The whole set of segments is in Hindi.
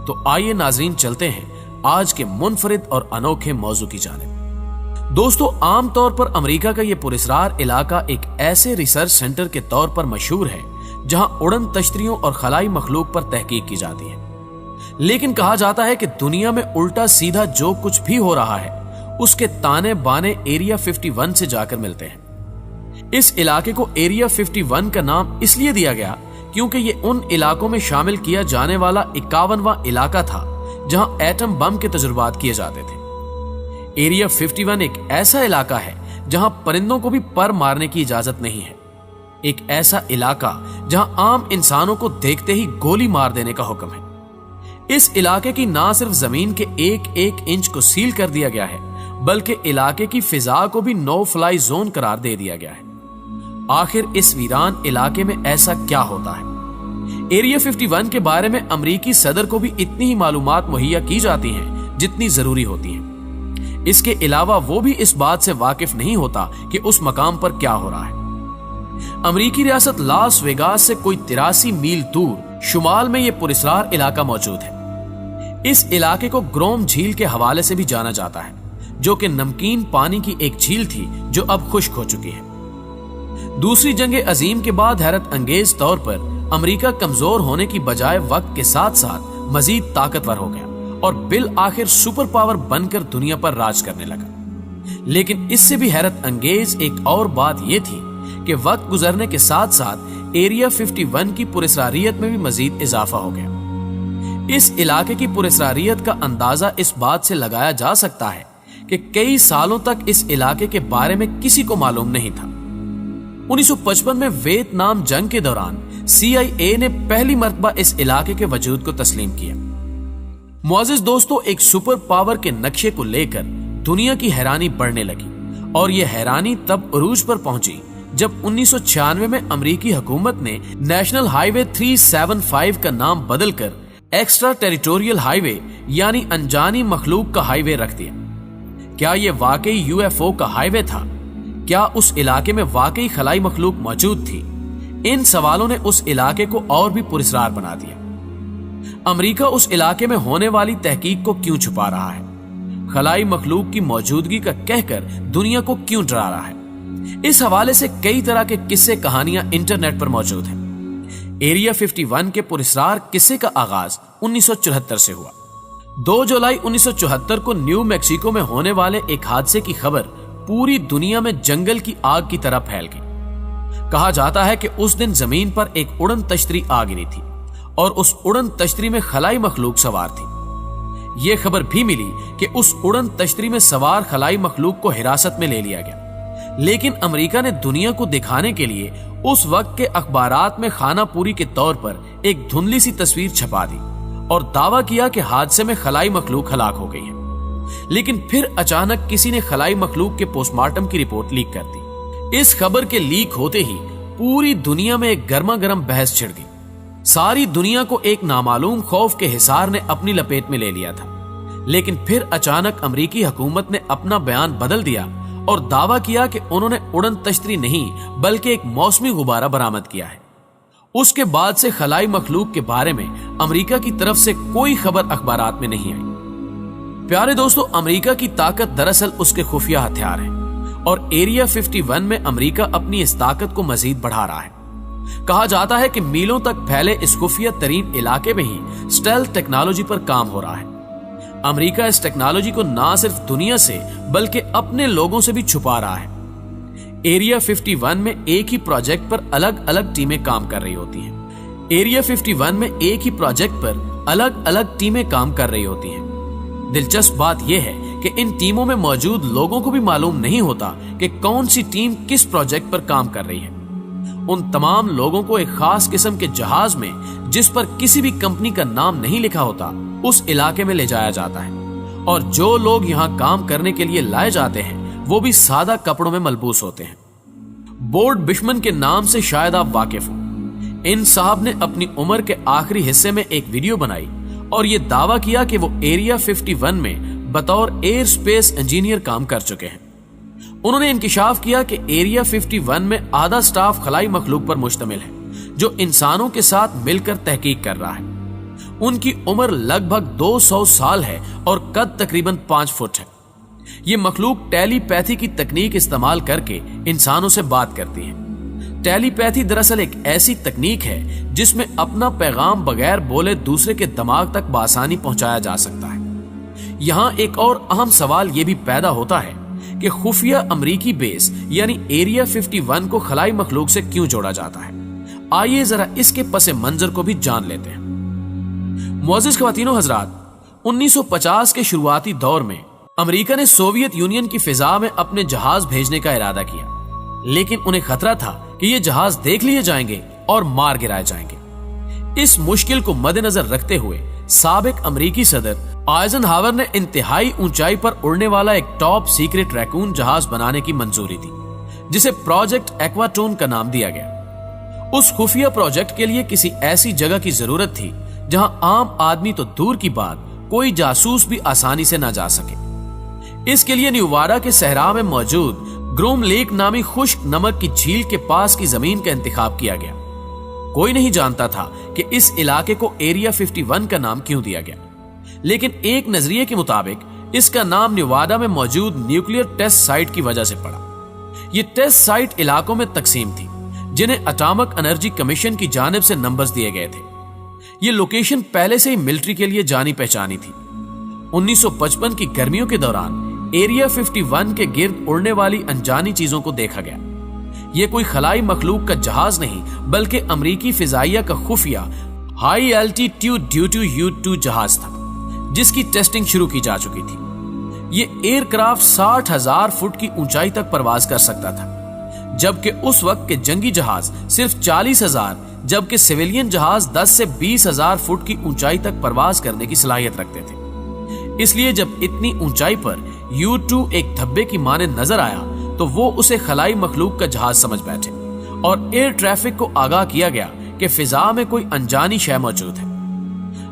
तो आइए नाजरीन चलते हैं आज के मुनफरिद और अनोखे मौजू की जानिब। दोस्तों, आमतौर पर अमेरिका का यह पुरस्कार इलाका एक ऐसे रिसर्च सेंटर के तौर पर मशहूर है जहां उड़न तश्तरियों और खलाई मखलूक पर तहकीक की जाती है। लेकिन कहा जाता है कि दुनिया में उल्टा सीधा जो कुछ भी हो रहा है उसके ताने बाने एरिया 51 से जाकर मिलते हैं। इस इलाके को एरिया 51 का नाम इसलिए दिया गया क्योंकि ये उन इलाकों में शामिल किया जाने वाला 51वां इलाका था जहां एटम बम के तजुर्बात किए जाते थे। एरिया 51 एक ऐसा इलाका है जहां परिंदों को भी पर मारने की इजाजत नहीं है। एक ऐसा इलाका जहां आम इंसानों को देखते ही गोली मार देने का हुक्म है। इस इलाके की ना सिर्फ जमीन के एक एक इंच को सील कर दिया गया है, बल्कि इलाके की फिजा को भी नो फ्लाई जोन करार दे दिया गया है। आखिर इस वीरान इलाके में ऐसा क्या होता है? एरिया 51 के बारे में अमरीकी सदर को भी इतनी ही मालूमात मुहैया की जाती हैं जितनी जरूरी होती हैं। इसके अलावा वो भी इस बात से वाकिफ नहीं होता कि उस मकाम पर क्या हो रहा है। अमरीकी रियासत लास वेगास से कोई 83 मील दूर शुमाल में यह पुरस्कार इलाका मौजूद है। इस इलाके को ग्रोम झील के हवाले से भी जाना जाता है, जो कि नमकीन पानी की एक झील थी जो अब खुश्क हो चुकी है। दूसरी जंग अजीम के बाद हैरत अंगेज तौर पर अमेरिका कमजोर होने की बजाय वक्त के साथ साथ मजीद ताकतवर हो गया और बिल आखिर सुपर पावर बनकर दुनिया पर राज करने लगा। लेकिन इससे भी हैरत अंगेज एक और बात यह थी कि वक्त गुजरने के साथ साथ एरिया 51 की पुरस्कारियत में भी मजीद इजाफा हो गया। इस इलाके की पुरस्कारियत का अंदाजा इस बात से लगाया जा सकता है कि कई सालों तक इस इलाके के बारे में किसी को मालूम नहीं था। 1955 में वियतनाम जंग के दौरान CIA ने पहली मर्तबा इस इलाके के वजूद को तस्लीम किया। मुअज़्ज़िज़ दोस्तों, एक सुपर पावर के नक्शे को लेकर दुनिया की हैरानी बढ़ने लगी और यह हैरानी तब उरूज पर पहुंची जब 1996 में अमेरिकी हुकूमत ने नेशनल हाईवे 375 का नाम बदलकर एक्स्ट्रा टेरिटोरियल हाईवे यानी अनजानी मखलूक का हाईवे रख दिया। क्या यह वाकई UFO का हाईवे था? क्या उस इलाके में वाकई खलाई मखलूक मौजूद थी? इन सवालों ने उस इलाके को और भी पुरस्कार बना दिया। अमेरिका उस इलाके में होने वाली तहकीक को क्यों छुपा रहा है? खलाई मखलूक की मौजूदगी का कहकर दुनिया को क्यों डरा रहा है? इस हवाले से कई तरह के किस्से कहानियां इंटरनेट पर मौजूद हैं। एरिया 51 के पुरस्कार किस्से का आगाज 1974 से हुआ। 2 जुलाई 1974 को न्यू मैक्सिको में होने वाले एक हादसे की खबर पूरी दुनिया में जंगल की आग की तरह फैल गई। कहा जाता है कि उस दिन जमीन पर एक उड़न तश्तरी आ गिरी थी और उस उड़न तश्तरी में खलाई मखलूक सवार थी। यह खबर भी मिली कि उस उड़न तश्तरी में सवार खलाई मखलूक को हिरासत में ले लिया गया। लेकिन अमेरिका ने दुनिया को दिखाने के लिए उस वक्त के अखबारात में खाना पूरी के तौर पर एक धुंधली सी तस्वीर छपा दी और दावा किया कि हादसे में खलाई मखलूक हलाक हो गई है। लेकिन फिर अचानक किसी ने खलाई मखलूक के पोस्टमार्टम की रिपोर्ट लीक कर दी। इस खबर के लीक होते ही पूरी दुनिया में एक गर्मा गर्म बहस छिड़ गई। सारी दुनिया को एक नामालूम खौफ के हिसार ने अपनी लपेट में ले लिया था। लेकिन फिर अचानक अमेरिकी हुकूमत ने अपना बयान बदल दिया और दावा किया कि उन्होंने उड़न तश्तरी नहीं बल्कि एक मौसमी गुब्बारा बरामद किया है। उसके बाद से खलाई मखलूक के बारे में अमेरिका की तरफ से कोई खबर अखबारात में नहीं आई। प्यारे दोस्तों, अमेरिका की ताकत दरअसल उसके खुफिया हथियार है और एरिया 51 में अमेरिका अपनी इस ताकत को मजीद बढ़ा रहा है। कहा जाता है कि मीलों तक फैले इस खुफिया तरीन इलाके में ही स्टेल्थ टेक्नोलॉजी पर काम हो रहा है। अमेरिका इस टेक्नोलॉजी को ना सिर्फ दुनिया से बल्कि अपने लोगों से भी छुपा रहा है। एरिया 51 में एक ही प्रोजेक्ट पर अलग अलग टीमें काम कर रही होती हैं। एरिया 51 में एक ही प्रोजेक्ट पर अलग अलग टीमें काम कर रही होती हैं। दिलचस्प बात यह है कि इन टीमों में मौजूद लोगों को भी मालूम नहीं होता कि कौन सी टीम किस प्रोजेक्ट पर काम कर रही है। उन तमाम लोगों को एक खास किस्म के जहाज में, जिस पर किसी भी कंपनी का नाम नहीं लिखा होता, उस इलाके में ले जाया जाता है और जो लोग यहाँ काम करने के लिए लाए जाते हैं वो भी सादा कपड़ों में मलबूस होते हैं। बोर्ड बिशमन के नाम से शायद आप वाकिफ हो। इन साहब ने अपनी उम्र के आखिरी हिस्से में एक वीडियो बनाई और ये दावा किया कि वो एरिया 51 में बतौर एयर स्पेस इंजीनियर काम कर चुके हैं। उन्होंने इंकिशाफ किया कि एरिया 51 में आधा स्टाफ खलाई मखलूक पर मुश्तमिल है जो इंसानों के साथ मिलकर तहकीक कर रहा है। उनकी उम्र लगभग 200 साल है और कद तकरीबन 5 फुट है। ये मखलूक टेलीपैथी की तकनीक इस्तेमाल करके इंसानों से बात करती है। टेलीपैथी दरअसल एक ऐसी तकनीक है जिसमें अपना पैगाम बगैर बोले दूसरे के दिमाग तक बआसानी पहुंचाया जा सकता है। यहाँ एक और अहम सवाल ये भी पैदा होता है कि खुफिया अमरीकी बेस यानी एरिया 51 को खलाई मखलूक से क्यों जोड़ा जाता है। आइए जरा इसके पसे मंजर को भी जान लेते हैं। मुअज़्ज़िज़ ख़वातीनो हज़रात, 1950 के शुरुआती दौर में अमेरिका ने सोवियत यूनियन की फिजा में अपने जहाज भेजने का इरादा किया, लेकिन उन्हें खतरा था कि ये जहाज देख लिए जाएंगे और मार गिराए जाएंगे। इस मुश्किल को मद्देनजर रखते हुए साबिक अमेरिकी सदर आइजनहावर ने इंतहाई ऊंचाई पर उड़ने वाला एक टॉप सीक्रेट रैकून जहाज बनाने की मंजूरी दी, जिसे प्रोजेक्ट एक्वाटोन का नाम दिया गया। उस खुफिया प्रोजेक्ट के लिए किसी ऐसी जगह की जरूरत थी जहां आम आदमी तो दूर की बात, कोई जासूस भी आसानी से न जा सके। इसके लिए न्यूवाडा के सहरा में मौजूद ग्रोम लेक नामी खुश्क नमक की झील के पास की जमीन का इंतखाब किया गया। कोई नहीं जानता था कि इस इलाके को एरिया 51 का नाम क्यों दिया गया, लेकिन एक नजरिए के मुताबिक इसका नाम न्यूवाडा में मौजूद न्यूक्लियर टेस्ट साइट की वजह से पड़ा। ये टेस्ट साइट इलाकों में तकसीम थी जिन्हें एटॉमिक एनर्जी कमीशन की जानिब से नंबर्स दिए गए थे। ये लोकेशन पहले से ही मिलिट्री के लिए जानी पहचानी थी। 1955 की गर्मियों के दौरान एरिया 51 के गिर्द उड़ने वाली अनजानी चीजों को देखा गया। यह कोई खलाई मखलूक का जहाज नहीं, बल्कि अमरीकी फिजाइया का खुफिया हाई एल्टीट्यूड ड्यूटी U-2 जहाज था, जिसकी टेस्टिंग शुरू की जा चुकी थी। ये एयरक्राफ्ट 60,000 फुट की ऊंचाई तक परवाज कर सकता था, जबकि उस वक्त के जंगी जहाज सिर्फ 40,000, जबकि सिविलियन जहाज 10 से 20,000 फुट की ऊंचाई तक परवाज करने की सलाहियत रखते थे। इसलिए जब इतनी ऊंचाई पर U-2 एक धब्बे की माने नजर आया तो वो उसे खलाई मखलूक का जहाज समझ बैठे और एयर ट्रैफिक को आगाह किया गया कि फिजा में कोई अनजानी शय मौजूद है।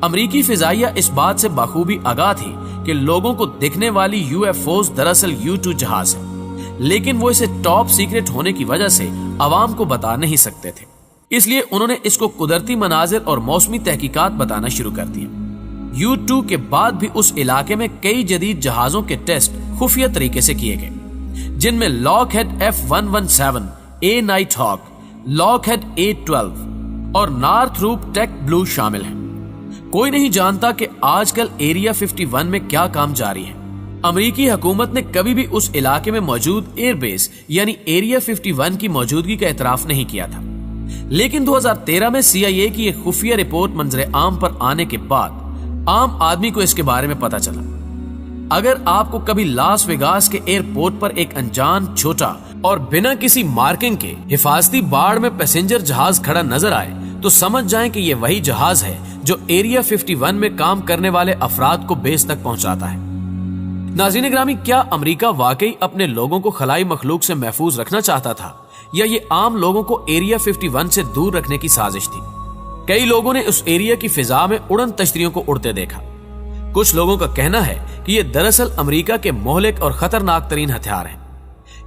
अमरीकी फिजाइया इस बात से बखूबी आगाह थी कि लोगों को दिखने वाली UFOs दरअसल U-2 जहाज है, लेकिन वो इसे टॉप सीक्रेट होने की वजह से आवाम को बता नहीं सकते थे। इसलिए उन्होंने इसको कुदरती मनाजिर और मौसमी तहकीकात बताना शुरू कर दिया। U-2 के बाद भी उस इलाके में कई जदीद जहाजों के टेस्ट खुफिया तरीके से किए गए, जिनमें Lockheed F117, A nighthawk, Lockheed A12 और नॉर्थरूप टेक ब्लू शामिल हैं। कोई नहीं जानता कि आजकल एरिया 51 में क्या काम जारी है। अमेरिकी हुकूमत ने कभी भी उस इलाके में मौजूद एयरबेस यानी एरिया 51 की मौजूदगी का एतराफ नहीं किया था, लेकिन 2013 में CIA की एक खुफिया रिपोर्ट मंजरे आम पर आने के बाद आम आदमी को इसके बारे में पता चला। अगर आपको कभी लास वेगास के एयरपोर्ट पर एक अनजान, छोटा और बिना किसी मार्किंग के हिफाजती बाड़ में पैसेंजर जहाज खड़ा नजर आए तो समझ जाएं कि यह वही जहाज है जो एरिया 51 में काम करने वाले अफराद को बेस तक पहुंचाता है। नाज़रीन ग्रामी, क्या अमेरिका वाकई अपने लोगों को खलाई मखलूक से महफूज रखना चाहता था, या ये आम लोगों को एरिया 51 से दूर रखने की साजिश थी? कई लोगों ने उस एरिया की फिजा में उड़न तश्तरियों को उड़ते देखा। कुछ लोगों का कहना है कि ये दरअसल अमेरिका के मोहलिक और खतरनाक तरीन हथियार हैं।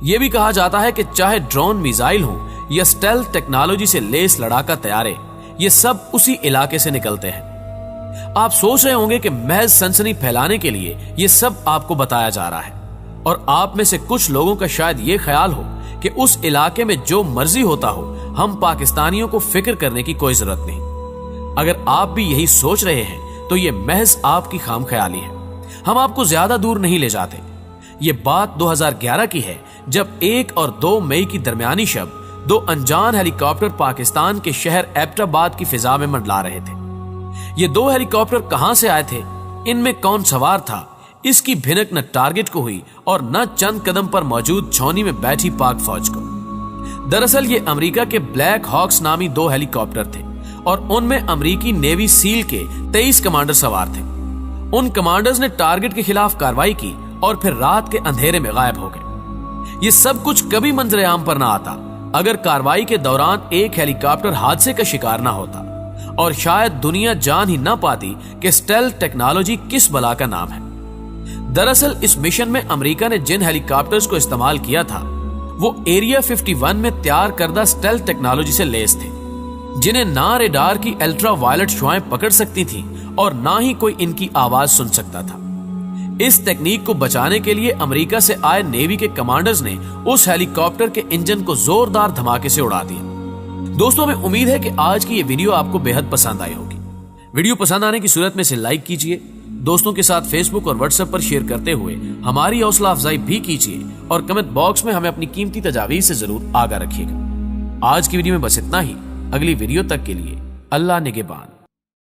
यह भी कहा जाता है कि चाहे ड्रोन, मिसाइल हो या स्टेल्थ टेक्नोलॉजी से लेस लड़ाका तैयारे, ये सब उसी इलाके से निकलते हैं। आप सोच रहे होंगे कि महज सनसनी फैलाने के लिए ये सब आपको बताया जा रहा है, और आप में से कुछ लोगों का शायद ये ख्याल हो कि उस इलाके में जो मर्जी होता हो, हम पाकिस्तानियों को फिक्र करने की कोई जरूरत नहीं। अगर आप भी यही सोच रहे हैं तो ये महज आपकी खामख्याली है। हम आपको ज्यादा दूर नहीं ले जाते। ये बात 2011 की है, जब 1 और 2 मई की दरमियानी शब 2 अनजान हेलीकॉप्टर पाकिस्तान के शहर एबटाबाद की फिजा में मंडला रहे थे। ये 2 हेलीकॉप्टर कहां से आए थे, इनमें कौन सवार था, इसकी भिनक न टारगेट को हुई और न चंद कदम पर मौजूद छौनी में बैठी पाक फौज को। दरअसल ये अमेरिका के ब्लैक हॉक्स नामी 2 हेलीकॉप्टर थे और उनमें अमेरिकी नेवी सील के 23 कमांडर सवार थे। उन कमांडर्स ने टारगेट के खिलाफ कार्रवाई की और फिर रात के अंधेरे में गायब हो गए। ये सब कुछ कभी मंजरे आम पर ना आता अगर कार्रवाई के दौरान एक हेलीकॉप्टर हादसे का शिकार ना होता, और शायद दुनिया जान ही ना पाती कि स्टेल्थ टेक्नोलॉजी किस बला का नाम है। दरअसल इस मिशन में अमेरिका ने जिन हेलीकॉप्टर्स को इस्तेमाल किया था वो एरिया 51 में तैयार करदा स्टेल्थ टेक्नोलॉजी से लेस थे, जिन्हें ना रेडार की अल्ट्रा वायलेट शुआएं पकड़ सकती थी और ना ही कोई इनकी आवाज सुन सकता था। इस टेक्निक को बचाने के लिए अमेरिका से आए नेवी के कमांडर्स ने उस हेलीकॉप्टर के इंजन को जोरदार धमाके से उड़ा दिया। दोस्तों, हमें उम्मीद है कि आज की ये वीडियो आपको बेहद पसंद आई होगी। वीडियो पसंद आने की सूरत में इसे लाइक कीजिए, दोस्तों के साथ फेसबुक और व्हाट्सएप पर शेयर करते हुए हमारी हौसला अफजाई भी कीजिए और कमेंट बॉक्स में हमें अपनी कीमती तजावीज से जरूर आगाह रखिएगा। आज की वीडियो में बस इतना ही। अगली वीडियो तक के लिए अल्लाह निगहबान।